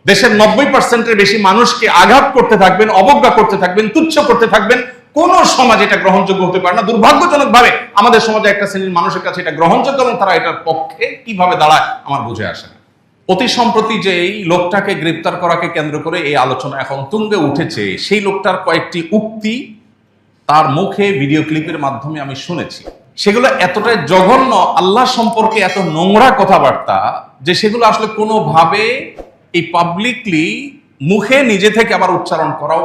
দেশের 90% বেশি মানুষকে আঘাত করতে থাকবেন, অবজ্ঞা করতে থাকবেন, তুচ্ছ করতে থাকবেন, কোন সমাজ এটা গ্রহণযোগ্য হতে পারে না। দুর্ভাগ্যজনক ভাবে আমাদের সমাজে একটা শ্রেণীর মানুষের কাছে এটা গ্রহণযোগ্য এবং তারা এটার পক্ষে কিভাবে দাঁড়ায় আমার বুঝে আসে না। অতি সম্প্রতি যে এই লোকটাকে গ্রেপ্তার করাকে কেন্দ্র করে এই আলোচনা এখন তুঙ্গে উঠেছে, সেই লোকটার কয়েকটি উক্তি তার মুখে ভিডিও ক্লিপের মাধ্যমে আমি শুনেছি। সেগুলো এতটাই জঘন্য, আল্লাহ সম্পর্কে এত নোংরা কথাবার্তা যে সেগুলো আসলে কোনোভাবে এই পাবলিকলি মুখে নিজে থেকে আবার উচ্চারণ করাও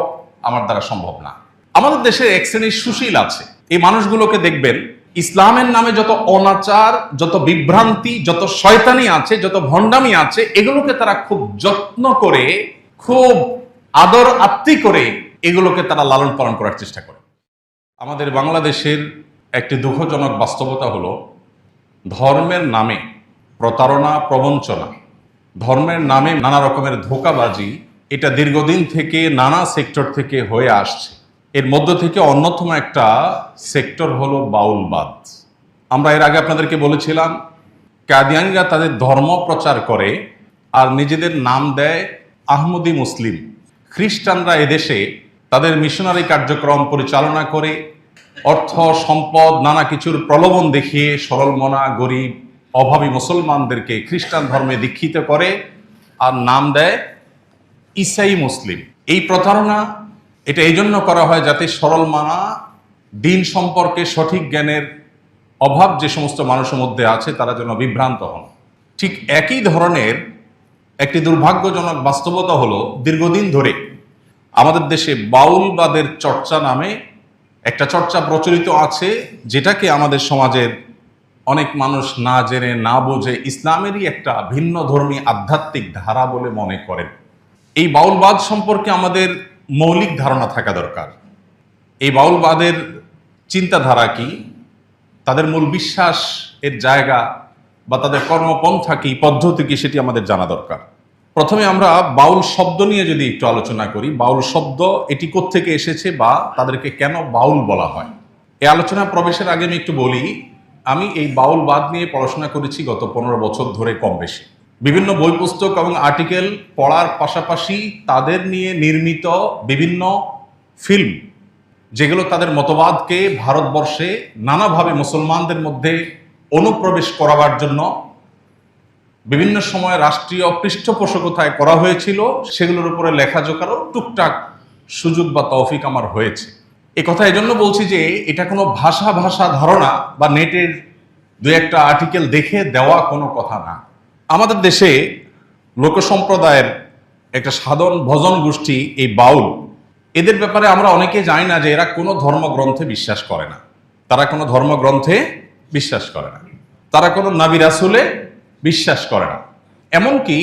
আমার দ্বারা সম্ভব না। আমাদের দেশে এক শ্রেণীর সুশীল আছে, এই মানুষগুলোকে দেখবেন ইসলামের নামে যত অনাচার, যত বিভ্রান্তি, যত শয়তানি আছে, যত ভণ্ডামি আছে, এগুলোকে তারা খুব যত্ন করে, খুব আদর আত্মি করে এগুলোকে তারা লালন পালন করার চেষ্টা করে। আমাদের বাংলাদেশের একটি দুঃখজনক বাস্তবতা হলো ধর্মের নামে প্রতারণা, প্রবঞ্চনা, ধর্মের নামে নানা রকমের ধোঁকাবাজি, এটা দীর্ঘদিন থেকে নানা সেক্টর থেকে হয়ে আসছে। এর মধ্য থেকে অন্যতম একটা সেক্টর হলো বাউলবাদ। আমরা এর আগে আপনাদেরকে বলেছিলাম কাদিয়ানীরা তাদের ধর্ম প্রচার করে আর নিজেদের নাম দেয় আহমদী মুসলিম। খ্রিস্টানরা এদেশে তাদের মিশনারি কার্যক্রম পরিচালনা করে অর্থ সম্পদ নানা কিছুর প্রলোভন দেখিয়ে সরলমনা, গরিব, অভাবী মুসলমানদেরকে খ্রিস্টান ধর্মে দীক্ষিত করে আর নাম দেয় ঈসাই মুসলিম। এই প্রতারণা এটা এই জন্য করা হয় যাতে সরলমনা, দিন সম্পর্কে সঠিক জ্ঞানের অভাব যে সমস্ত মানুষের মধ্যে আছে তারা যেন বিভ্রান্ত হন। ঠিক একই ধরনের একটি দুর্ভাগ্যজনক বাস্তবতা হলো দীর্ঘদিন ধরে আমাদের দেশে বাউলবাদের চর্চা নামে একটা চর্চা প্রচলিত আছে, যেটাকে আমাদের সমাজের অনেক মানুষ না জেনে না বুঝে ইসলামেরই একটা ভিন্ন ধর্মী আধ্যাত্মিক ধারা বলে মনে করেন। এই বাউলবাদ সম্পর্কে আমাদের মৌলিক ধারণা থাকা দরকার। এই বাউলবাদের চিন্তাধারা কি, তাদের মূল বিশ্বাস এর জায়গা বা তাদের কর্মপন্থা কি, পদ্ধতি কি, সেটি আমাদের জানা দরকার। প্রথমে আমরা বাউল শব্দ নিয়ে যদি একটু আলোচনা করি, বাউল শব্দ এটি কোত্থেকে এসেছে বা তাদেরকে কেন বাউল বলা হয়। এই আলোচনা প্রবেশের আগে আমি একটু বলি, আমি এই বাউলবাদ নিয়ে পড়াশোনা করেছি গত 15 বছর ধরে কম বেশি। বিভিন্ন বই পুস্তক এবং আর্টিকেল পড়ার পাশাপাশি তাদের নিয়ে নির্মিত বিভিন্ন ফিল্ম, যেগুলো তাদের মতবাদকে ভারতবর্ষে নানাভাবে মুসলমানদের মধ্যে অনুপ্রবেশ করাবার জন্য বিভিন্ন সময় রাষ্ট্রীয় পৃষ্ঠপোষকতায় করা হয়েছিল, সেগুলোর উপরে লেখাজোখারও টুকটাক সুযোগ বা তৌফিক আমার হয়েছে। এ কথা এই জন্য বলছি যে এটা কোনো ভাষা ধারণা বা নেটের দু একটা আর্টিকেল দেখে দেওয়া কোনো কথা না। আমাদের দেশে লোক সম্প্রদায়ের একটা সাধন ভজন গোষ্ঠী এই বাউল, এদের ব্যাপারে আমরা অনেকে জানি না যে এরা কোনো ধর্মগ্রন্থে বিশ্বাস করে না। তারা কোনো ধর্মগ্রন্থে বিশ্বাস করে না, তারা কোনো নবী রাসূলে বিশ্বাস করে না। এমনকি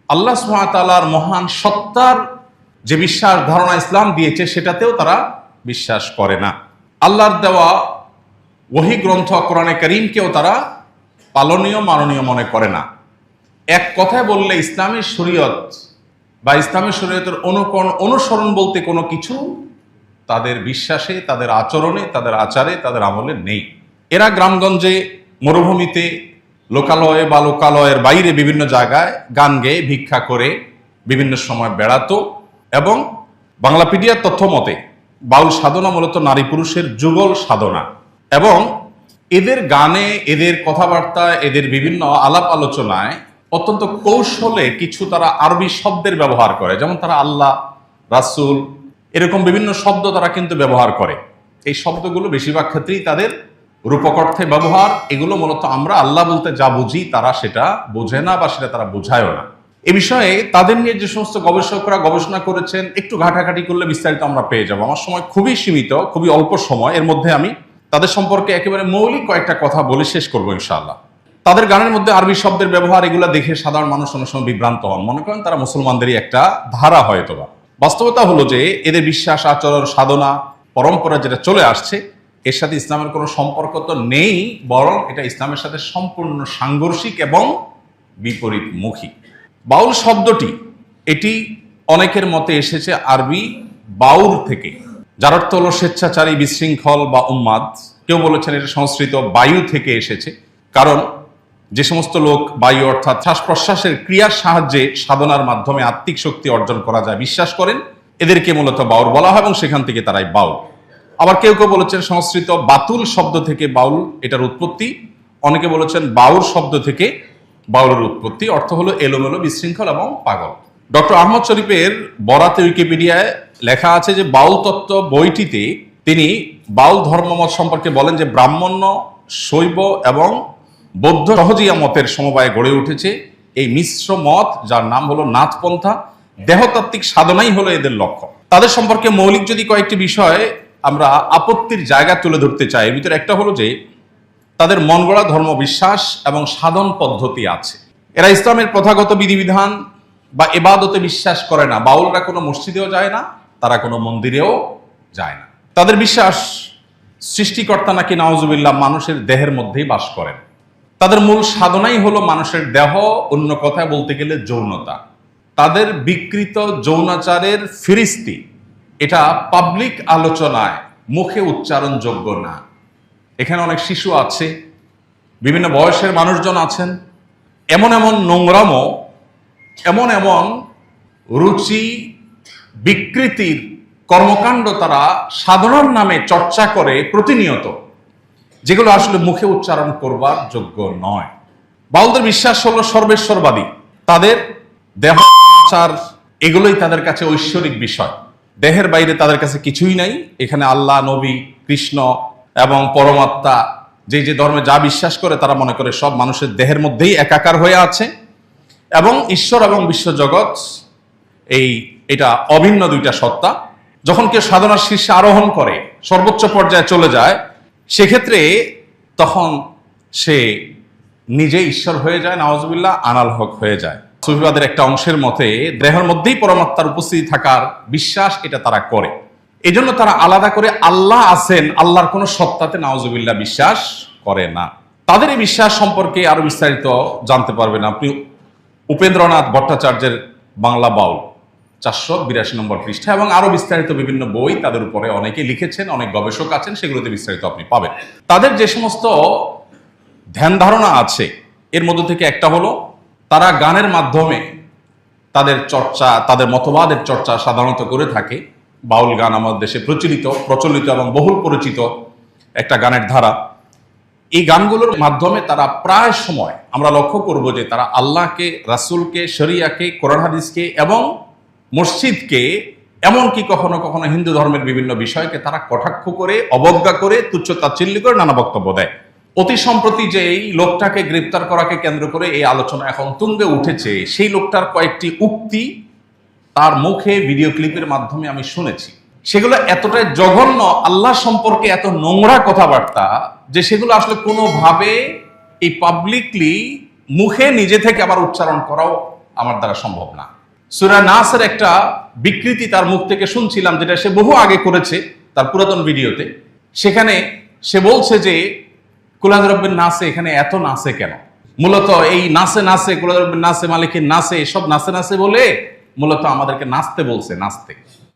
আল্লাহ সুবহানাহু ওয়া তাআলার মহান সত্তার যে বিশ্বাস ধারণা ইসলাম দিয়েছে সেটাতেও তারা বিশ্বাস করে না। আল্লাহর দেওয়া ওহী গ্রন্থ কোরআনে কারীমকেও তারা পালনীয়, মাননীয় মনে করে না। এক কথায় বললে ইসলামী শরীয়ত বা ইসলামী শরীয়তের অনুসরণ বলতে কোনো কিছু তাদের বিশ্বাসে, তাদের আচরণে, তাদের আচারে, তাদের আমলে নেই। এরা গ্রামগঞ্জে, মরুভূমিতে, লোকালয়ে বা লোকালয়ের বাইরে বিভিন্ন জায়গায় গান গেয়ে ভিক্ষা করে বিভিন্ন সময় বেড়াতো এবং বাংলাপিডিয়ার তথ্য মতে বাউল সাধনা মূলত নারী পুরুষের যুগল সাধনা। এবং এদের গানে, এদের কথাবার্তায়, এদের বিভিন্ন আলাপ আলোচনায় অত্যন্ত কৌশলে কিছু তারা আরবি শব্দের ব্যবহার করে, যেমন তারা আল্লাহ, রাসূল এরকম বিভিন্ন শব্দ তারা কিন্তু ব্যবহার করে। এই শব্দগুলো বেশিরভাগ ক্ষেত্রেই তাদের রূপক অর্থে ব্যবহার। এগুলো মূলত আমরা আল্লাহ বলতে যা বুঝি তারা সেটা বোঝে না বা সেটা তারা বোঝায়ও না। এ বিষয়ে তাদের নিয়ে যে সমস্ত গবেষকরা গবেষণা করেছেন, একটু ঘাটাঘাটি করলে বিস্তারিত আমরা পেয়ে যাবো। আমার সময় খুবই সীমিত, খুবই অল্প সময়, এর মধ্যে আমি তাদের সম্পর্কে একেবারে মৌলিক কয়েকটা কথা বলে শেষ করবো ইনশাআল্লাহ। তাদের গানের মধ্যে আরবি শব্দের ব্যবহার, এগুলো দেখে সাধারণ মানুষ অনেক সময় বিভ্রান্ত হন, মনে করেন তারা মুসলমানদেরই একটা ধারা হয়তোবা। বাস্তবতা হলো যে এদের বিশ্বাস, আচরণ, সাধনা, পরম্পরা যেটা চলে আসছে এর সাথে ইসলামের কোনো সম্পর্ক তো নেই, বরং এটা ইসলামের সাথে সম্পূর্ণ সাংঘর্ষিক এবং বিপরীতমুখী। বাউল শব্দটি এটি অনেকের মতে এসেছে আরবি বাউর থেকে, যার অর্থ হলো স্বেচ্ছাচারী, বিশৃঙ্খল বা উন্মাদ। কেউ বলেছেন এটা সংস্কৃত বায়ু থেকে এসেছে, কারণ যে সমস্ত লোক বায়ু অর্থাৎ শ্বাস প্রশ্বাসের ক্রিয়ার সাহায্যে সাধনার মাধ্যমে আত্মিক শক্তি অর্জন করা যায় বিশ্বাস করেন, এদেরকে মূলত বাউল বলা হয় এবং সেখান থেকে তারাই বাউল। আবার কেউ কেউ বলেছেন সংস্কৃত বাতুল শব্দ থেকে বাউল এটার উৎপত্তি, অনেকে বলেছেন বাউল শব্দ থেকে বাউলের উৎপত্তি, অর্থ হলো এলোমেলো, বিশৃঙ্খল এবং পাগল। ডক্টর আহমদ শরীফের বরাতে উইকিপিডিয়ায় লেখা আছে যে বাউল তত্ত্ব বইটিতে তিনি বাউল ধর্মমত সম্পর্কে বলেন যে ব্রাহ্মণ্য, শৈব এবং বৌদ্ধ সহজিয়া মতের সমবায়ে গড়ে উঠেছে এই মিশ্র মত, যার নাম হলো নাথপন্থা। দেহতাত্ত্বিক সাধনাই হলো এদের লক্ষ্য। তাদের সম্পর্কে মৌলিক যদি কয়েকটি বিষয় আমরা আপত্তির জায়গা তুলে ধরতে চাই, এর ভিতরে একটা হলো যে তাদের মন গড়া ধর্ম বিশ্বাস এবং সাধন পদ্ধতি আছে। এরা ইসলামের প্রথাগত বিধিবিধান বা এবাদতে বিশ্বাস করে না। বাউলরা কোনো মসজিদেও যায় না, তারা কোনো মন্দিরেও যায় না। তাদের বিশ্বাস সৃষ্টিকর্তা নাকি নাউজুবিল্লাহ মানুষের দেহের মধ্যেই বাস করেন। তাদের মূল সাধনাই হলো মানুষের দেহ, অন্য কথায় বলতে গেলে যৌনতা। তাদের বিকৃত যৌনাচারের ফিরিস্তি এটা পাবলিক আলোচনায় মুখে উচ্চারণযোগ্য না। এখানে অনেক শিশু আছে, বিভিন্ন বয়সের মানুষজন আছেন। এমন এমন নোংরামো, এমন এমন রুচি বিকৃতির কর্মকাণ্ড তারা সাধনার নামে চর্চা করে প্রতিনিয়ত, যেগুলো আসলে মুখে উচ্চারণ করবার যোগ্য নয়। বাউলদের বিশ্বাস হলো সর্বেশ্বরবাদী। তাদের দেহ আচার এগুলোই তাদের কাছে ঐশ্বরিক বিষয়। দেহের বাইরে তাদের কাছে কিছুই নাই। এখানে আল্লাহ, নবী, কৃষ্ণ এবং পরমাত্মা যে যে ধর্মে যা বিশ্বাস করে তারা মনে করে সব মানুষের দেহের মধ্যেই একাকার হয়ে আছে এবং ঈশ্বর এবং বিশ্বজগৎ এটা অভিন্ন দুইটা সত্তা। যখন কেউ সাধনার শীর্ষে আরোহণ করে, সর্বোচ্চ পর্যায়ে চলে যায়, সেক্ষেত্রে তখন সে নিজে ঈশ্বর হয়ে যায়, নাউজুবিল্লাহ, আনাল হক হয়ে যায়। সুফিবাদের একটা অংশের মতে দেহের মধ্যেই পরমাত্মার উপস্থিতি থাকার বিশ্বাস এটা তারা করে। এজন্য তারা আলাদা করে আল্লাহ আছেন, আল্লাহর কোনো সত্তাতে নাউজুবিল্লাহ বিশ্বাস করে না। তাদের এই বিশ্বাস সম্পর্কে আরো বিস্তারিত জানতে পারবেন আপনি উপেন্দ্রনাথ ভট্টাচার্যের বাংলা বাউল 482 নম্বর পৃষ্ঠা, এবং আরো বিস্তারিত বিভিন্ন বই তাদের উপরে অনেকে লিখেছেন, অনেক গবেষক আছেন, সেগুলোতে বিস্তারিত আপনি পাবেন। তাদের যে সমস্ত ধ্যান ধারণা আছে এর মধ্যে থেকে একটা হলো তারা গানের মাধ্যমে তাদের চর্চা, তাদের মতবাদের চর্চা সাধারণত করে থাকে। বাউল গান আমাদের দেশে প্রচলিত এবং বহুল পরিচিত একটা গানের ধারা। এই গানগুলোর মাধ্যমে তারা প্রায় সময় আমরা লক্ষ্য করব যে তারা আল্লাহকে, রাসূলকে, শরিয়াকে, কোরআন হাদিসকে এবং মসজিদকে, এমনকি কখনো কখনো হিন্দু ধর্মের বিভিন্ন বিষয়কে তারা কটাক্ষ করে, অবজ্ঞা করে, তুচ্ছ তাচ্ছিল্য করে নানা বক্তব্য দেয়। অতি সম্প্রতি যে এই লোকটাকে গ্রেপ্তার করাকে কেন্দ্র করে এই আলোচনা এখন তুঙ্গে উঠেছে, সেই লোকটার কয়েকটি উক্তি তার মুখে ভিডিও ক্লিপের মাধ্যমে আমি শুনেছি। সেগুলো এতটাই জঘন্য, আল্লাহ সম্পর্কে এত নোংরা কথাবার্তা, যে সেগুলো আসলে কোনোভাবে এই পাবলিকলি মুখে নিজে থেকে আবার উচ্চারণ করাও আমার দ্বারা সম্ভব না। সূরা নাসের একটা বিকৃতি তার মুখ থেকে শুনছিলাম, যেটা সে বহু আগে করেছে তার পুরাতন ভিডিওতে। সেখানে সে বলছে যে কুল রব্বিন নাসে, এখানে এত নাসে কেন? মূলত এই কুল রব্বিন নাসে, মালিকের নাসে, সব নাসে বলে মূলত আমাদেরকে নাচতে বলছে, নাচতে।